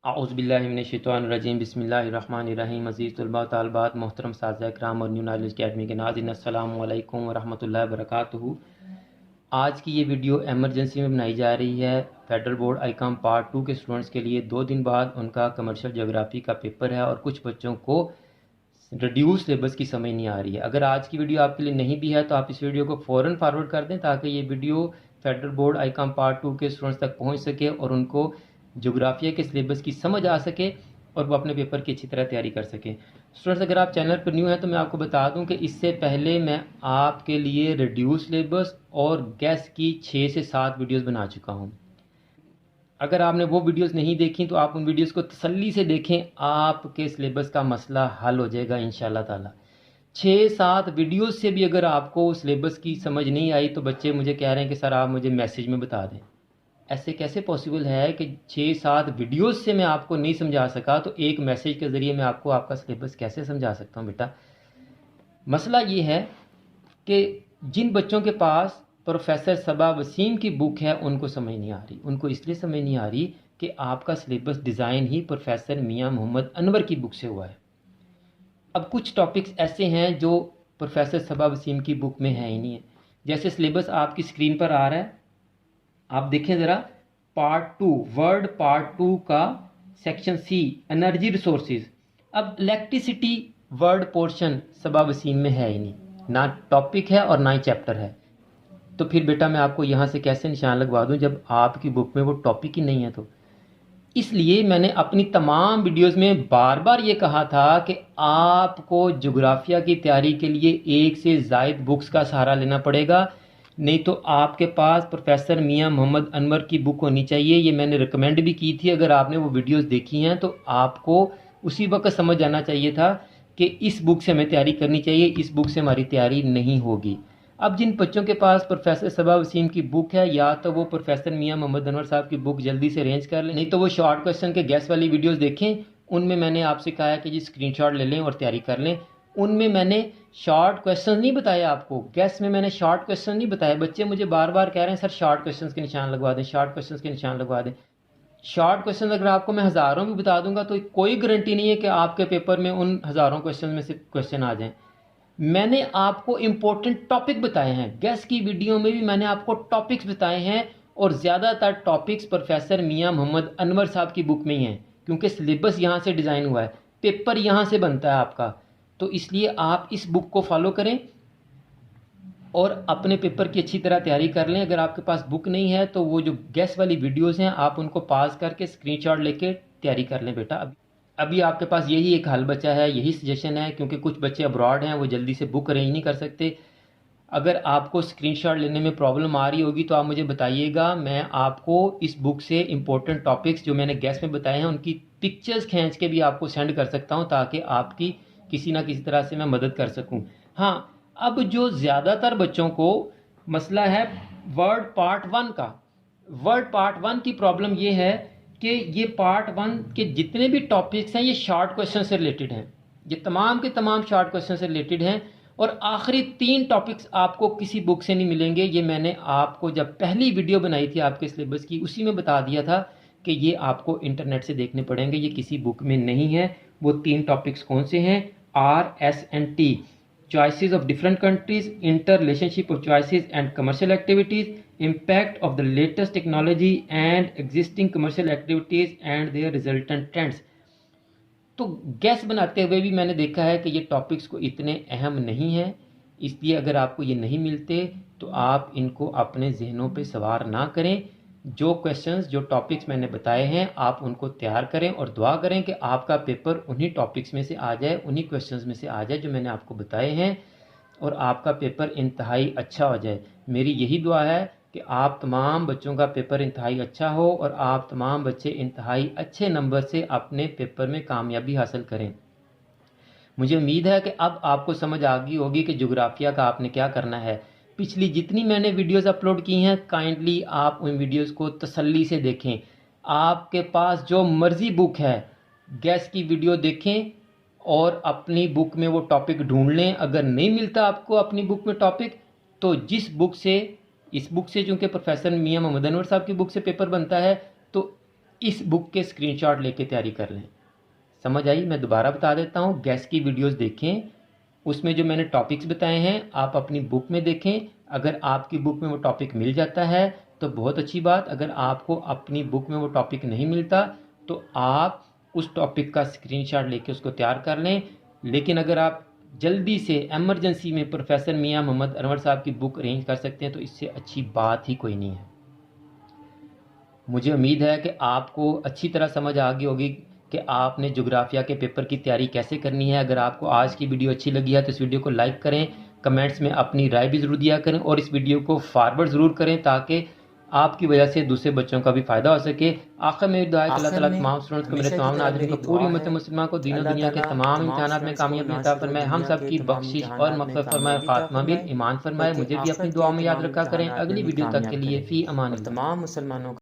औज़ुबिल्लाहिमिनश्शैतानिर्रजीम बिस्मिल्लाहिर्रहमानिर्रहीम अज़ीज़ तलबा तालिबात मोहतरम साज़ा इकराम और न्यू नॉलेज अकेडमी के नाज़रीन अस्सलामु अलैकुम वरहमतुल्लाहि वबरकातुहू। आज की ये वीडियो एमरजेंसी में बनाई जा रही है। फेडरल बोर्ड आईकॉम पार्ट 2 के स्टूडेंट्स के लिए 2 दिन बाद उनका कमर्शियल ज्योग्राफी का पेपर है और कुछ बच्चों को रिड्यूस सिलेबस की समझ नहीं आ रही है। अगर आज की वीडियो आपके लिए नहीं भी है तो आप इस वीडियो को फ़ौरन फॉरवर्ड कर दें ताकि ये video federal board Icom part 2 के स्टूडेंट्स तक पहुंच सके और उनको ज्योग्राफिया के सिलेबस की समझ आ सके और वो अपने पेपर की अच्छी तरह तैयारी कर सकें। स्टूडेंट्स, अगर आप चैनल पर न्यू हैं तो मैं आपको बता दूं कि इससे पहले मैं आपके लिए रिड्यूस सिलेबस और गैस की 6 से 7 वीडियोस बना चुका हूं। अगर आपने वो वीडियोस नहीं देखी तो आप उन वीडियोस को तसल्ली से देखें, आपके सिलेबस का मसला हल हो जाएगा इंशाल्लाह ताला। 6-7 वीडियोस से भी अगर आपको सिलेबस की समझ नहीं आई तो बच्चे मुझे कह रहे हैं कि सर आप मुझे मैसेज में बता दें। ऐसे कैसे पॉसिबल है कि 6-7 वीडियोस से मैं आपको नहीं समझा सका तो एक मैसेज के ज़रिए मैं आपको आपका सिलेबस कैसे समझा सकता हूँ बेटा। मसला ये है कि जिन बच्चों के पास प्रोफेसर सबा वसीम की बुक है उनको समझ नहीं आ रही। उनको इसलिए समझ नहीं आ रही कि आपका सिलेबस डिज़ाइन ही प्रोफेसर मियां मोहम्मद अनवर की बुक से हुआ है। अब कुछ टॉपिक्स ऐसे हैं जो प्रोफेसर सबा वसीम की बुक में है ही नहीं है। जैसे सिलेबस आपकी स्क्रीन पर आ रहा है, आप देखें ज़रा, पार्ट 2 वर्ड पार्ट 2 का सेक्शन सी एनर्जी रिसोर्सेज। अब इलेक्ट्रिसिटी वर्ड पोर्शन सबा वसीम में है ही नहीं, ना टॉपिक है और ना ही चैप्टर है। तो फिर बेटा मैं आपको यहाँ से कैसे निशान लगवा दूँ जब आपकी बुक में वो टॉपिक ही नहीं है। तो इसलिए मैंने अपनी तमाम वीडियोस में बार बार ये कहा था कि आपको ज्योग्राफिया की तैयारी के लिए एक से ज़ायद बुक्स का सहारा लेना पड़ेगा, नहीं तो आपके पास प्रोफेसर मियां मोहम्मद अनवर की बुक होनी चाहिए। ये मैंने रिकमेंड भी की थी। अगर आपने वो वीडियोस देखी हैं तो आपको उसी वक्त समझ आना चाहिए था कि इस बुक से हमें तैयारी करनी चाहिए, इस बुक से हमारी तैयारी नहीं होगी। अब जिन बच्चों के पास प्रोफेसर सबा वसीम की बुक है, या तो वो प्रोफेसर मियां मोहम्मद अनवर साहब की बुक जल्दी से अरेंज कर लें, नहीं तो वो शॉर्ट क्वेश्चन के गैस वाली वीडियोस देखें। उनमें मैंने आपसे कहा है कि जी स्क्रीनशॉट ले लें और तैयारी कर लें। उनमें मैंने शॉर्ट क्वेश्चन नहीं बताया आपको, गैस में मैंने शॉर्ट क्वेश्चन नहीं बताया। बच्चे मुझे बार बार कह रहे हैं सर शॉर्ट क्वेश्चन के निशान लगवा दें, शॉर्ट क्वेश्चन के निशान लगवा दें। शॉर्ट क्वेश्चन अगर आपको मैं हज़ारों भी बता दूंगा तो कोई गारंटी नहीं है कि आपके पेपर में उन हज़ारों क्वेश्चन में से क्वेश्चन आ जाएं। मैंने आपको इंपॉर्टेंट टॉपिक बताए हैं, गैस की वीडियो में भी मैंने आपको टॉपिक्स बताए हैं और ज़्यादातर टॉपिक्स प्रोफेसर मियां मोहम्मद अनवर साहब की बुक में ही हैं, क्योंकि सिलेबस यहाँ से डिज़ाइन हुआ है, पेपर यहाँ से बनता है आपका। तो इसलिए आप इस बुक को फॉलो करें और अपने पेपर की अच्छी तरह तैयारी कर लें। अगर आपके पास बुक नहीं है तो वो जो गैस वाली वीडियोस हैं आप उनको पास करके स्क्रीनशॉट लेके तैयारी कर लें बेटा। अभी आपके पास यही एक हल बचा है, यही सजेशन है, क्योंकि कुछ बच्चे अब्रॉड हैं, वो जल्दी से बुक अरेंज नहीं कर सकते। अगर आपको स्क्रीनशॉट लेने में प्रॉब्लम आ रही होगी तो आप मुझे बताइएगा, मैं आपको इस बुक से इंपॉर्टेंट टॉपिक्स जो मैंने गैस में बताए हैं उनकी पिक्चर्स खींच के भी आपको सेंड कर सकता हूं ताकि आपकी किसी ना किसी तरह से मैं मदद कर सकूं। हाँ, अब जो ज़्यादातर बच्चों को मसला है वर्ड पार्ट 1 का, वर्ड पार्ट 1 की प्रॉब्लम ये है कि ये पार्ट 1 के जितने भी टॉपिक्स हैं ये शॉर्ट क्वेश्चन से रिलेटेड हैं। ये तमाम के तमाम शॉर्ट क्वेश्चन से रिलेटेड हैं और आखिरी 3 टॉपिक्स आपको किसी बुक से नहीं मिलेंगे। ये मैंने आपको जब पहली वीडियो बनाई थी आपके सिलेबस की उसी में बता दिया था कि ये आपको इंटरनेट से देखने पड़ेंगे, ये किसी बुक में नहीं है। वो 3 टॉपिक्स कौन से हैं? RS&T, choices of different countries, interrelationship of choices and commercial activities, impact of the latest technology and existing commercial activities and their resultant trends। तो गैस बनाते हुए भी मैंने देखा है कि ये टॉपिक्स को इतने अहम नहीं है, इसलिए अगर आपको ये नहीं मिलते तो आप इनको अपने जहनों पे सवार ना करें। जो क्वेश्चंस जो टॉपिक्स मैंने बताए हैं आप उनको तैयार करें और दुआ करें कि आपका पेपर उन्हीं टॉपिक्स में से आ जाए, उन्हीं क्वेश्चंस में से आ जाए जो मैंने आपको बताए हैं और आपका पेपर इंतहाई अच्छा हो जाए। मेरी यही दुआ है कि आप तमाम बच्चों का पेपर इंतहाई अच्छा हो और आप तमाम बच्चे इंतहाई अच्छे नंबर से अपने पेपर में कामयाबी हासिल करें। मुझे उम्मीद है कि अब आपको समझ आ गई होगी कि ज्योग्राफिया का आपने क्या करना है। पिछली जितनी मैंने वीडियोस अपलोड की हैं काइंडली आप उन वीडियोस को तसल्ली से देखें। आपके पास जो मर्ज़ी बुक है गैस की वीडियो देखें और अपनी बुक में वो टॉपिक ढूंढ लें। अगर नहीं मिलता आपको अपनी बुक में टॉपिक तो जिस बुक से, इस बुक से चूँकि प्रोफेसर मियां मोहम्मद अनवर साहब की बुक से पेपर बनता है तो इस बुक के स्क्रीनशॉट लेके तैयारी कर लें। समझ आई? मैं दोबारा बता देता हूँ, गैस की वीडियोस देखें, उसमें जो मैंने टॉपिक्स बताए हैं आप अपनी बुक में देखें। अगर आपकी बुक में वो टॉपिक मिल जाता है तो बहुत अच्छी बात, अगर आपको अपनी बुक में वो टॉपिक नहीं मिलता तो आप उस टॉपिक का स्क्रीनशॉट लेके उसको तैयार कर लें। लेकिन अगर आप जल्दी से एमरजेंसी में प्रोफेसर मियां मोहम्मद अनवर साहब की बुक अरेंज कर सकते हैं तो इससे अच्छी बात ही कोई नहीं है। मुझे उम्मीद है कि आपको अच्छी तरह समझ आ गई होगी कि आपने जोग्राफिया के पेपर की तैयारी कैसे करनी है। अगर आपको आज की वीडियो अच्छी लगी है तो इस वीडियो को लाइक करें, कमेंट्स में अपनी राय भी ज़रूर दिया करें और इस वीडियो को फॉरवर्ड ज़रूर करें ताकि आपकी वजह से दूसरे बच्चों का भी फ़ायदा हो सके। आखिर में दुआ है कि अल्लाह ताला तमाम स्टूडेंट्स को, मेरे तमाम नाज़रीन को, पूरी उम्मत मुस्लिमा को दीनों दुनिया के तमाम इम्तिहानात में कामयाबी अता फरमाए, हम सब की बख्शिश और मग़फ़िरत फरमाए, खात्मा बिल ईमान फरमाए। मुझे भी अपनी दुआओं में याद रखा करें। अगली वीडियो तक के लिए फ़ी अमान अल्लाह। तमाम मुसलमानों